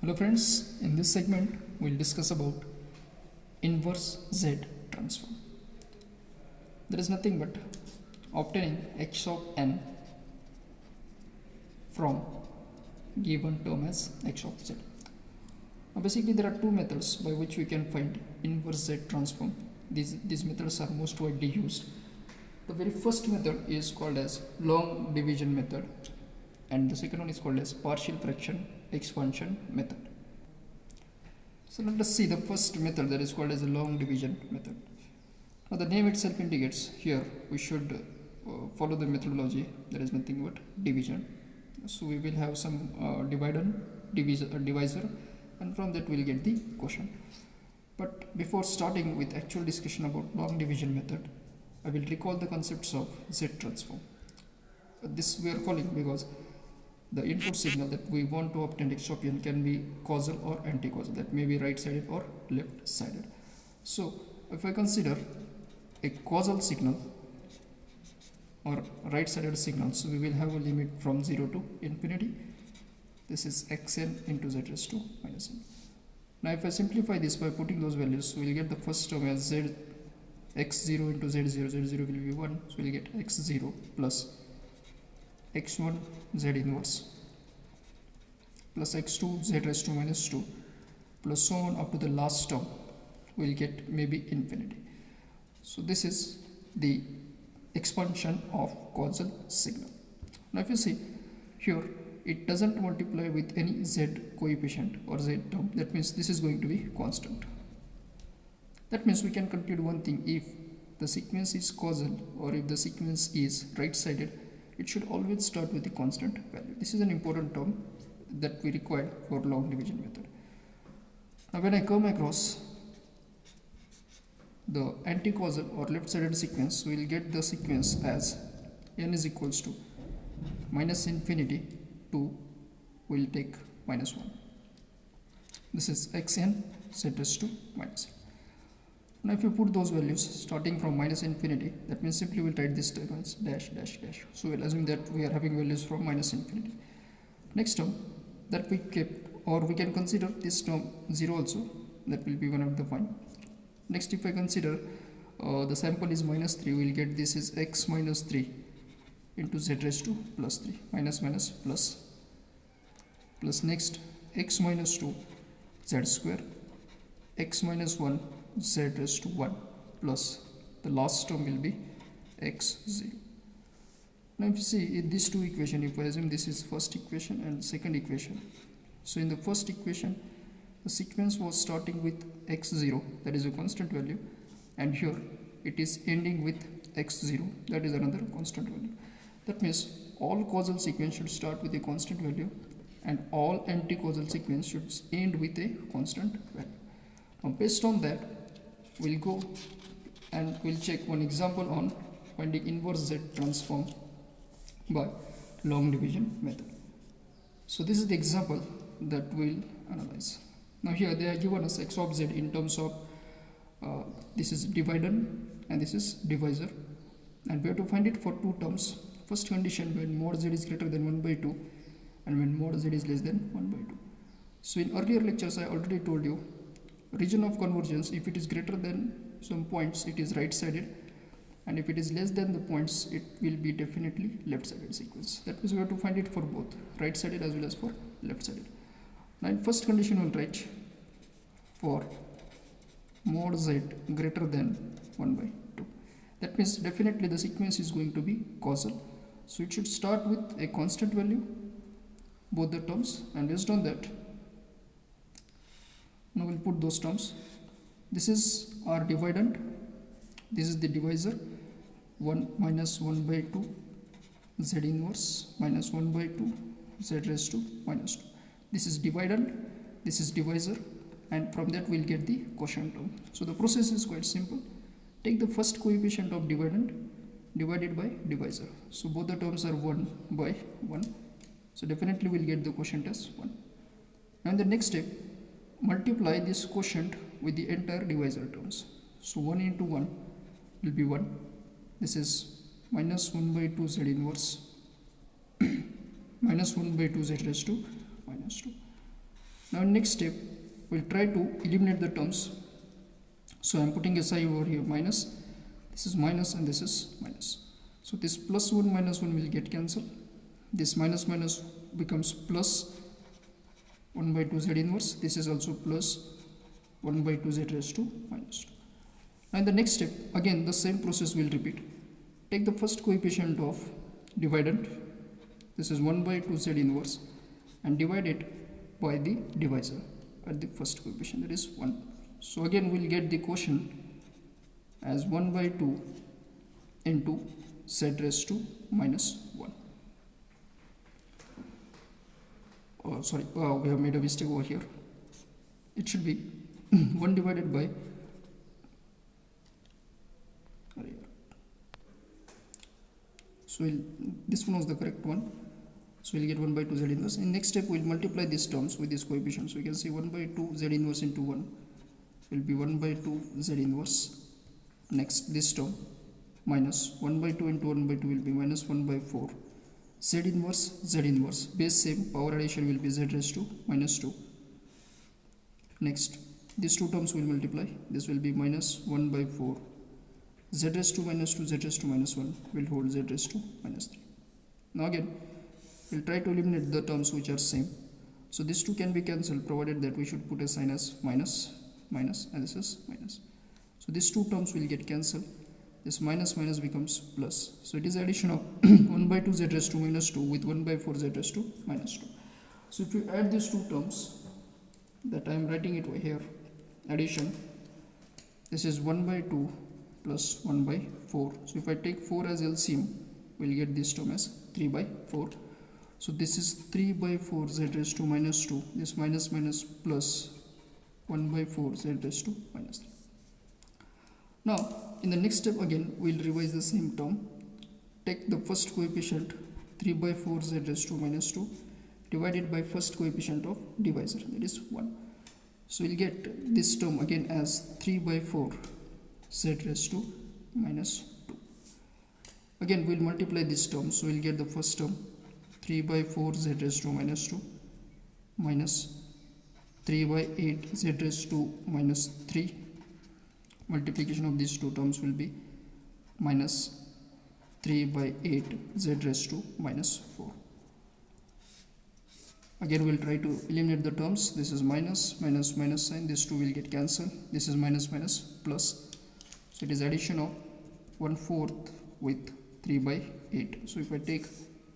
Hello friends, in this segment we'll discuss about inverse Z transform. There is nothing but obtaining x of n from given term as x of z. Now basically there are two methods by which we can find inverse Z transform. These methods are most widely used. The very first method is called as long division method and the second one is called as partial fraction expansion method. So let us see the first method, that is called as the long division method. Now the name itself indicates here we should follow the methodology, there is nothing but division. So we will have some divisor and from that we will get the quotient. But before starting with actual discussion about long division method, I will recall the concepts of Z transform. This we are calling because the input signal that we want to obtain x of n can be causal or anti-causal, that may be right-sided or left-sided. So if I consider a causal signal or right-sided signal, so we will have a limit from 0 to infinity. This is xn into z raised to minus n. Now if I simplify this by putting those values, we will get the first term as z x0 into z0, z0 will be 1, so we will get x0 plus x1 z inverse plus x2 z raised to minus 2 plus so on up to the last term, we will get maybe infinity. So this is the expansion of causal signal. Now if you see here, it doesn't multiply with any z coefficient or z term, that means this is going to be constant. That means we can conclude one thing: if the sequence is causal or if the sequence is right-sided, it should always start with a constant value. This is an important term that we require for long division method. Now when I come across the anti-causal or left-sided sequence, we will get the sequence as n is equals to minus infinity to, we will take minus 1. This is xn z raised to minus n. Now if you put those values starting from minus infinity, that means simply we'll write this term as dash dash dash. So we'll assume that we are having values from minus infinity. Next term that we kept, or we can consider this term 0 also, that will be one of the point. Next if I consider the sample is minus 3, we'll get this is x minus 3 into z raised to plus 3, minus minus plus, plus next x minus 2 z square, x minus 1 z raised to 1 plus the last term will be x0. Now if you see in these two equations, if I assume this is first equation and second equation, so in the first equation the sequence was starting with x0, that is a constant value, and here it is ending with x0, that is another constant value. That means all causal sequence should start with a constant value and all anti-causal sequence should end with a constant value. Now based on that, we'll go and we'll check one example on finding inverse Z transform by long division method. So this is the example that we'll analyze. Now here they are given us x of z in terms of this is dividend and this is divisor, and we have to find it for two terms. First condition, when mod z is greater than 1 by 2 and when mod z is less than 1 by 2. So in earlier lectures I already told you, region of convergence, if it is greater than some points it is right-sided, and if it is less than the points it will be definitely left-sided sequence. That means we have to find it for both right-sided as well as for left-sided. Now in first condition we'll write for mod z greater than 1 by 2. That means definitely the sequence is going to be causal, so it should start with a constant value, both the terms, and based on that now we'll put those terms. This is our dividend, this is the divisor, 1 minus 1 by 2 z inverse minus 1 by 2 z raised to minus 2. This is dividend, this is divisor, and from that we'll get the quotient term. So the process is quite simple. Take the first coefficient of dividend divided by divisor. So both the terms are 1 by 1. So definitely we'll get the quotient as 1. And the next step, multiply this quotient with the entire divisor terms. So 1 into 1 will be 1. This is minus 1 by 2 z inverse minus 1 by 2 z raised to minus 2 Now in next step, we'll try to eliminate the terms. So I'm putting a sign over here, minus. This is minus and this is minus. So this plus 1 minus 1 will get cancelled. This minus minus becomes plus 1 by 2 z inverse. This is also plus 1 by 2 z raised to minus 2. Now in the next step, again the same process will repeat. Take the first coefficient of dividend. This is 1 by 2 z inverse, and divide it by the divisor at the first coefficient, that is 1. So again we'll get the quotient as 1 by 2 into z raised to minus 1. Oh, sorry, we have made a mistake over here. It should be 1 divided by this one was the correct one. So we'll get 1 by 2 z inverse. In next step, we'll multiply these terms with this coefficient. So you can see 1 by 2 z inverse into 1 will be 1 by 2 z inverse. Next, this term minus 1 by 2 into 1 by 2 will be minus 1 by 4. Z inverse. Base same, power addition will be z raised to minus 2. Next, these two terms will multiply. This will be minus 1 by 4. Z raised to minus 2, z raised to minus 1 will hold z raised to minus 3. Now again, we'll try to eliminate the terms which are same. So these two can be cancelled, provided that we should put a sign as minus, minus, and this is minus. So these two terms will get cancelled. This minus minus becomes plus. So it is addition of 1 by 2 z raised to minus 2 with 1 by 4 z raised to minus 2. So if you add these two terms, that I am writing it over here, addition, this is 1 by 2 plus 1 by 4. So if I take 4 as LCM, we'll get this term as 3 by 4. So this is 3 by 4 z raised to minus 2. This minus minus plus 1 by 4 z raised to minus 3. Now in the next step again we'll revise the same term. Take the first coefficient 3 by 4 z raised to minus 2 divided by first coefficient of divisor, that is 1. So we'll get this term again as 3 by 4 z raised to minus 2. Again we'll multiply this term, so we'll get the first term 3 by 4 z raised to minus 2 minus 3 by 8 z raised to minus 3. Multiplication of these two terms will be minus 3 by 8 z raised to minus 4. Again we'll try to eliminate the terms. This is minus minus minus sign, these two will get cancelled. This is minus minus plus. So it is addition of 1/4 with 3 by 8. So if I take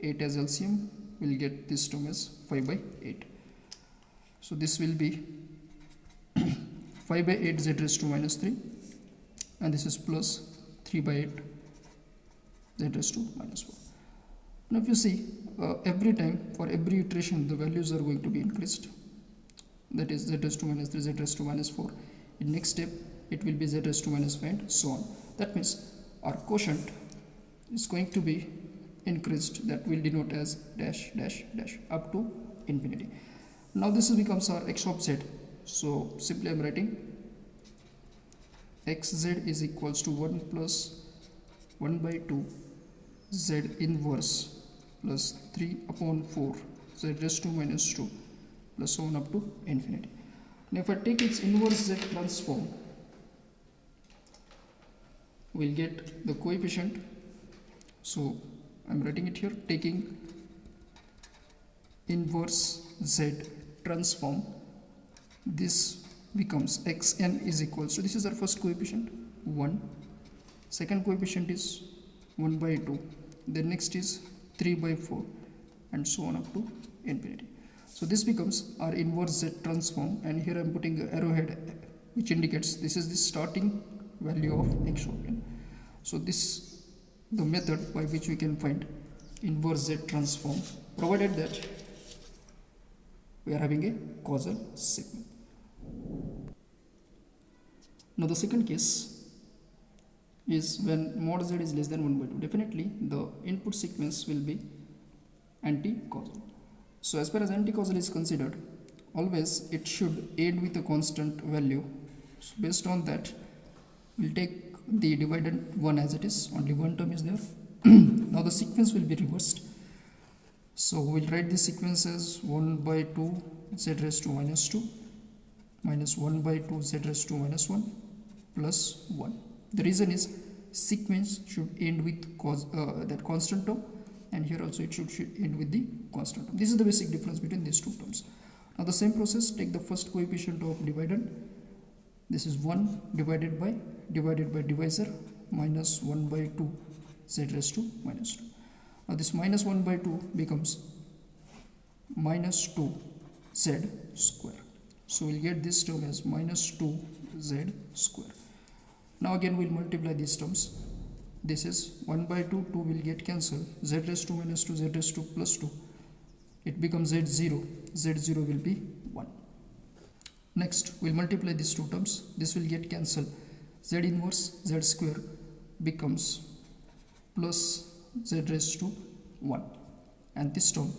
8 as LCM, we'll get this term as 5 by 8. So this will be 5 by 8 z raised to minus 3, and this is plus 3 by 8 z raised to minus 4. Now if you see, every time for every iteration the values are going to be increased, that is z raised to minus 3, z raised to minus 4. In next step it will be z raised to minus 5 and so on. That means our quotient is going to be increased, that will denote as dash dash dash up to infinity. Now this becomes our x of z. So simply I am writing xz is equals to 1 plus 1 by 2 z inverse plus 3 upon 4 z raised to minus 2 plus so on up to infinity. Now if I take its inverse z transform, we'll get the coefficient. So I'm writing it here, taking inverse z transform, this becomes xn is equals to, this is our first coefficient 1, second coefficient is 1 by 2, then next is 3 by 4 and so on up to infinity. So this becomes our inverse z transform, and here I am putting an arrowhead which indicates this is the starting value of x of n. So this the method by which we can find inverse z transform, provided that we are having a causal segment. Now the second case is when mod z is less than 1 by 2. Definitely the input sequence will be anti-causal. So as far as anti-causal is considered, always it should end with a constant value. So based on that, we'll take the dividend 1 as it is, only one term is there. Now the sequence will be reversed. So we'll write the sequence as 1 by 2 z raised to minus 2 minus 1 by 2 z raised to minus 1 plus 1. The reason is sequence should end with that constant term, and here also it should end with the constant term. This is the basic difference between these two terms. Now the same process, take the first coefficient of dividend. This is 1 divided by divisor minus 1 by 2 z raised to minus 2. Now this minus 1 by 2 becomes minus 2 z square. So we'll get this term as minus 2 z square. Now again we'll multiply these terms. This is 1 by 2, 2 will get cancelled, z raised to minus 2, z raised to plus 2. It becomes z0 will be 1. Next we'll multiply these two terms. This will get cancelled, z inverse z square becomes plus z raised to 1, and this term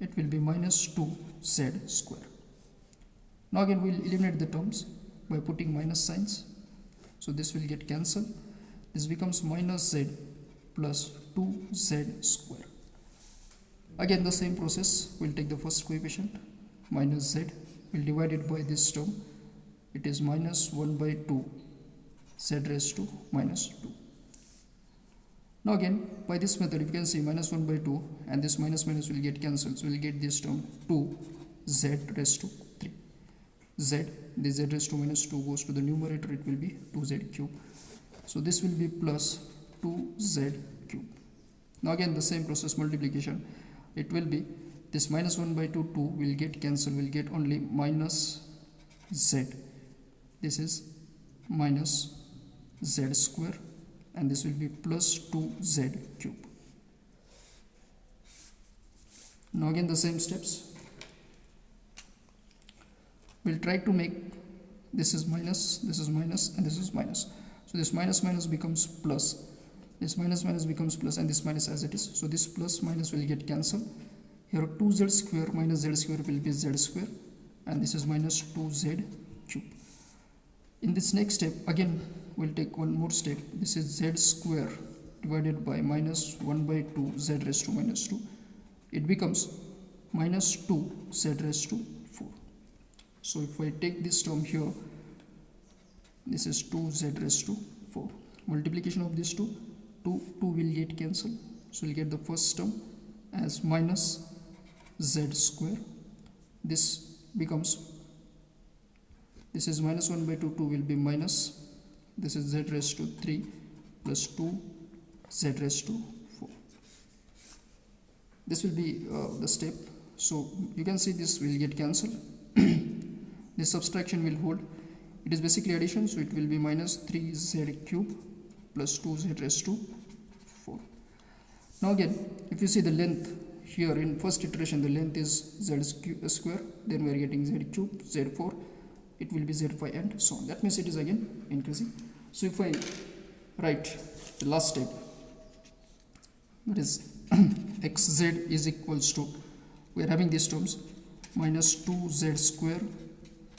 it will be minus 2 z square. Now again we'll eliminate the terms by putting minus signs. So this will get cancelled. This becomes minus z plus 2z square. Again the same process, we'll take the first coefficient minus z, we'll divide it by this term. It is minus 1 by 2 z raised to minus 2. Now again by this method you can see minus 1 by 2 and this minus will get cancelled. So we'll get this term 2 z raised to 3. This z raised to minus 2 goes to the numerator, it will be 2z cube. So this will be plus 2z cube. Now again the same process, multiplication. It will be this minus 1 by 2 will get cancelled, will get only minus z. This is minus z square, and this will be plus 2z cube. Now again the same steps. We'll try to make this is minus, and this is minus. So this minus becomes plus, this minus becomes plus, and this minus as it is. So this plus minus will get cancelled. Here 2z square minus z square will be z square, and this is minus 2z cube. In this next step again we'll take one more step. This is z square divided by minus 1 by 2 z raised to minus 2. It becomes minus 2 z raised to 4. So if I take this term here, this is 2z raised to 4. Multiplication of these two will get cancelled. So we'll get the first term as minus z square. This becomes, this is minus 1 by 2 will be minus, this is z raised to 3 plus 2 z raised to 4. This will be the step. So you can see this will get cancelled. This subtraction will hold. It is basically addition, so it will be minus 3z cube plus 2z raised to 4. Now again, if you see the length here in first iteration, the length is z square, then we are getting z cube, z4, it will be z5 and so on. That means it is again increasing. So if I write the last step, that is xz is equals to, we are having these terms, minus 2z square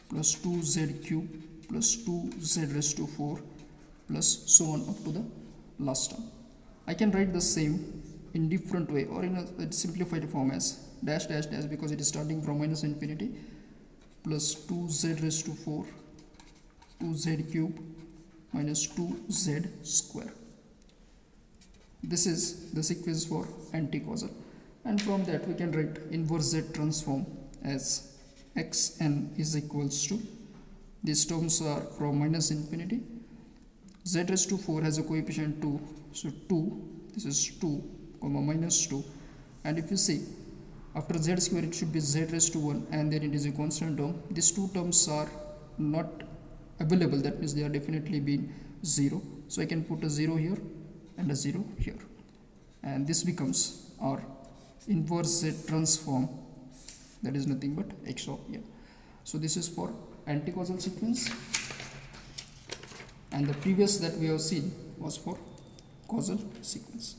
plus 2z cube plus 2z raised to 4 plus so on up to the last term. I can write the same in different way or in a simplified form as dash dash dash, because it is starting from minus infinity, plus 2z raised to 4 2z cube minus 2z square. This is the sequence for anti-causal, and from that we can write inverse z transform as xn is equals to, these terms are from minus infinity, z raised to 4 has a coefficient 2, so 2, this is 2 comma minus 2, and if you see after z square it should be z raised to 1, and then it is a constant term. These two terms are not available, that means they are definitely being 0, so I can put a 0 here and a 0 here, and this becomes our inverse z transform, that is nothing but x of n. So this is for anti-causal sequence, and the previous that we have seen was for causal sequence.